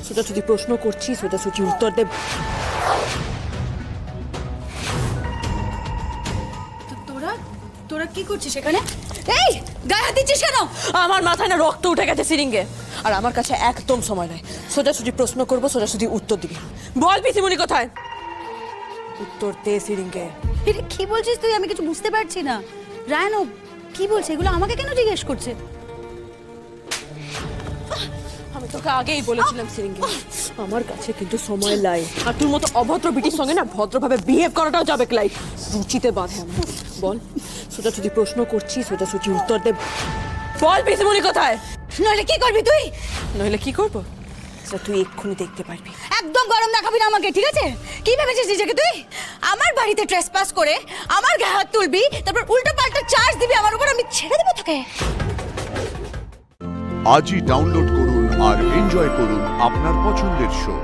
সোজাসুজি প্রশ্ন করছি, সোজাসুজি উত্তর দেব। তোরা তোরা কি করছিস এখানে? এই গায়ে হাত দিচ্ছিস কেন? আমার মাথায় না রক্ত উঠে গেছে সিরিঙ্গে, আর আমার কাছে একদম সময় নাই। সোজাসুজি প্রশ্ন করব, সোজাসুজি উত্তর দিবি। বল পিসিমণি কোথায়? উত্তর দে সিরিঙ্গে। এটা কি বলছিস তুই? আমি কিছু বুঝতে পারছি না। রায়নো কি বলছে? এগুলো আমাকে কেন জিজ্ঞেস করছে? আমি তোকে আগেই বলেছিলাম সিরিঙ্গে, আমার কাছে কিন্তু সময় লাই। আর তোর মতো অভদ্র বিটির সঙ্গে না ভদ্রভাবে বিহেভ করাটাও যাবে ক্লাই, রুচিতে বাঁধে আমার। বল, সোজাসুজি প্রশ্ন করছি, সোজাসুজি উত্তর দে। বল পিসিমণি কোথায়? নইলে কি করবি তুই? নইলে কি করবো সেটা তুই এক্ষুনি দেখতে পারবি। একদম গরম দেখাবি না আমাকে, ঠিক আছে? কি ভেবেছিস নিজেকে তুই? আমার বাড়িতে ট্রেসপাস করে আমার গায়ে হাত তুলবি, তারপর উল্টো পাল্টা চার্জ দিবি আমার উপর, আমি ছেড়ে দেবো তোকে? আজই ডাউনলোড করুন আর এনজয় করুন আপনার পছন্দের শো।